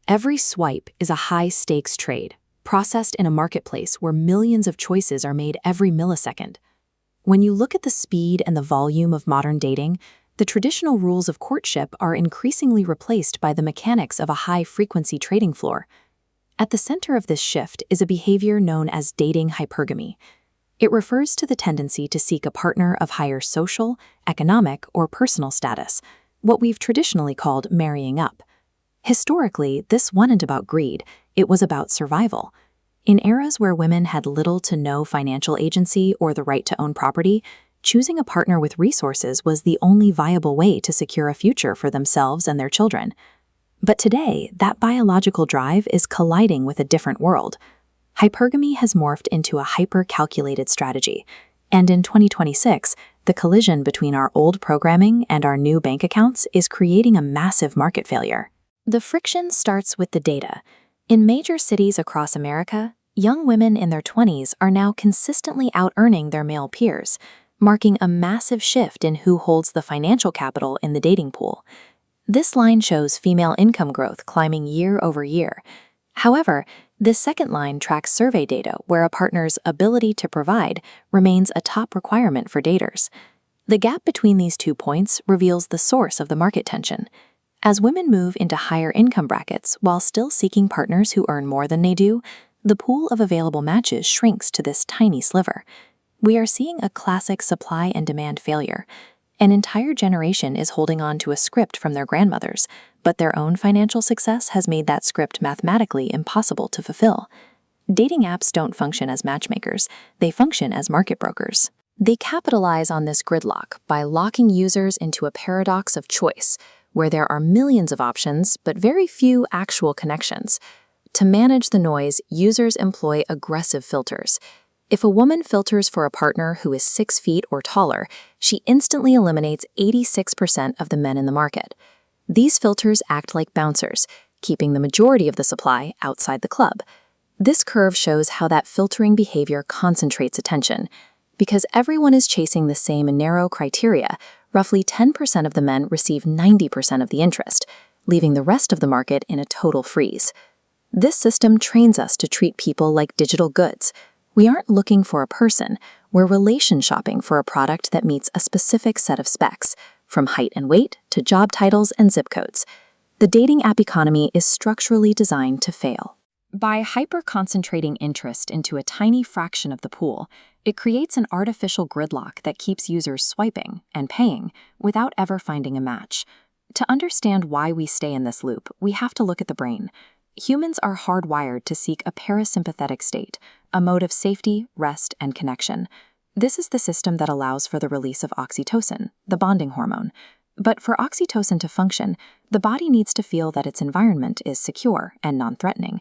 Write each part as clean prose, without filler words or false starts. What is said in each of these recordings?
Every swipe is a high-stakes trade, processed in a marketplace where millions of choices are made every millisecond. When you look at the speed and the volume of modern dating, the traditional rules of courtship are increasingly replaced by the mechanics of a high-frequency trading floor. At the center of this shift is a behavior known as dating hypergamy. It refers to the tendency to seek a partner of higher social, economic, or personal status, what we've traditionally called marrying up. Historically, this wasn't about greed, it was about survival. In eras where women had little to no financial agency or the right to own property, choosing a partner with resources was the only viable way to secure a future for themselves and their children. But today, that biological drive is colliding with a different world. Hypergamy has morphed into a hyper-calculated strategy, and in 2026, the collision between our old programming and our new bank accounts is creating a massive market failure. The friction starts with the data. In major cities across America, young women in their 20s are now consistently out-earning their male peers, marking a massive shift in who holds the financial capital in the dating pool. This line shows female income growth climbing year over year. However, this second line tracks survey data where a partner's ability to provide remains a top requirement for daters. The gap between these 2 points reveals the source of the market tension. As women move into higher income brackets while still seeking partners who earn more than they do, the pool of available matches shrinks to this tiny sliver. We are seeing a classic supply and demand failure. An entire generation is holding on to a script from their grandmothers, but their own financial success has made that script mathematically impossible to fulfill. Dating apps don't function as matchmakers, they function as market brokers. They capitalize on this gridlock by locking users into a paradox of choice, where there are millions of options but very few actual connections. To manage the noise, users employ aggressive filters. If a woman filters for a partner who is 6 feet or taller, she instantly eliminates 86% of the men in the market. These filters act like bouncers, keeping the majority of the supply outside the club. This curve shows how that filtering behavior concentrates attention. Because everyone is chasing the same narrow criteria, roughly 10% of the men receive 90% of the interest, leaving the rest of the market in a total freeze. This system trains us to treat people like digital goods. We aren't looking for a person, we're relation shopping for a product that meets a specific set of specs, from height and weight to job titles and zip codes. The dating app economy is structurally designed to fail. By hyper-concentrating interest into a tiny fraction of the pool, it creates an artificial gridlock that keeps users swiping and paying without ever finding a match. To understand why we stay in this loop, we have to look at the brain. Humans are hardwired to seek a parasympathetic state, a mode of safety, rest, and connection. This is the system that allows for the release of oxytocin, the bonding hormone. But for oxytocin to function, the body needs to feel that its environment is secure and non-threatening.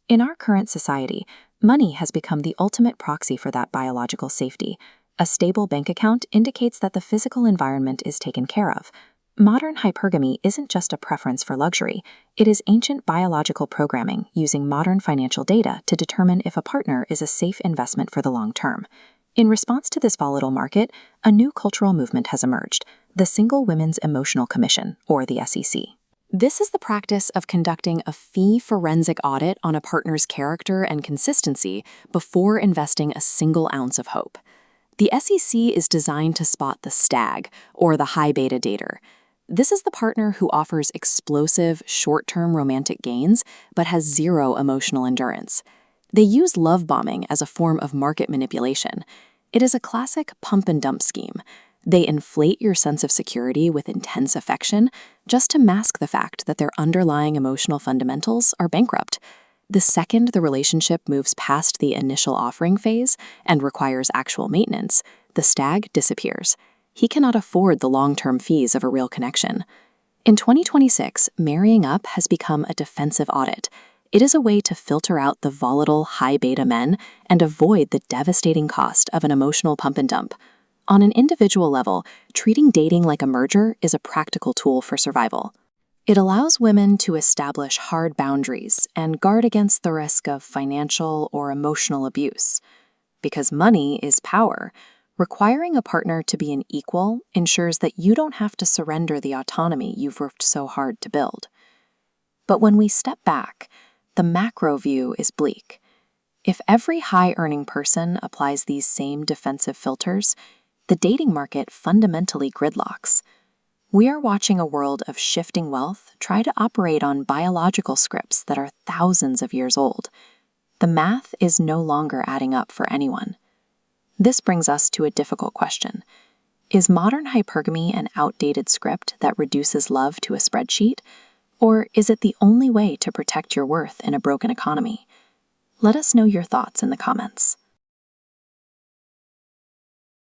In our current society, money has become the ultimate proxy for that biological safety. A stable bank account indicates that the physical environment is taken care of. Modern hypergamy isn't just a preference for luxury, it is ancient biological programming using modern financial data to determine if a partner is a safe investment for the long term. In response to this volatile market, a new cultural movement has emerged, the Single Women's Emotional Commission, or the SEC. This is the practice of conducting a fee forensic audit on a partner's character and consistency before investing a single ounce of hope. The SEC is designed to spot the stag, or the high beta dater. This is the partner who offers explosive, short-term romantic gains, but has zero emotional endurance. They use love bombing as a form of market manipulation. It is a classic pump-and-dump scheme. They inflate your sense of security with intense affection just to mask the fact that their underlying emotional fundamentals are bankrupt. The second the relationship moves past the initial offering phase and requires actual maintenance, the stag disappears. He cannot afford the long-term fees of a real connection. In 2026, marrying up has become a defensive audit. It is a way to filter out the volatile, high-beta men and avoid the devastating cost of an emotional pump-and-dump. On an individual level, treating dating like a merger is a practical tool for survival. It allows women to establish hard boundaries and guard against the risk of financial or emotional abuse. Because money is power, requiring a partner to be an equal ensures that you don't have to surrender the autonomy you've worked so hard to build. But when we step back, the macro view is bleak. If every high-earning person applies these same defensive filters, the dating market fundamentally gridlocks. We are watching a world of shifting wealth try to operate on biological scripts that are thousands of years old. The math is no longer adding up for anyone. This brings us to a difficult question. Is modern hypergamy an outdated script that reduces love to a spreadsheet? Or is it the only way to protect your worth in a broken economy? Let us know your thoughts in the comments.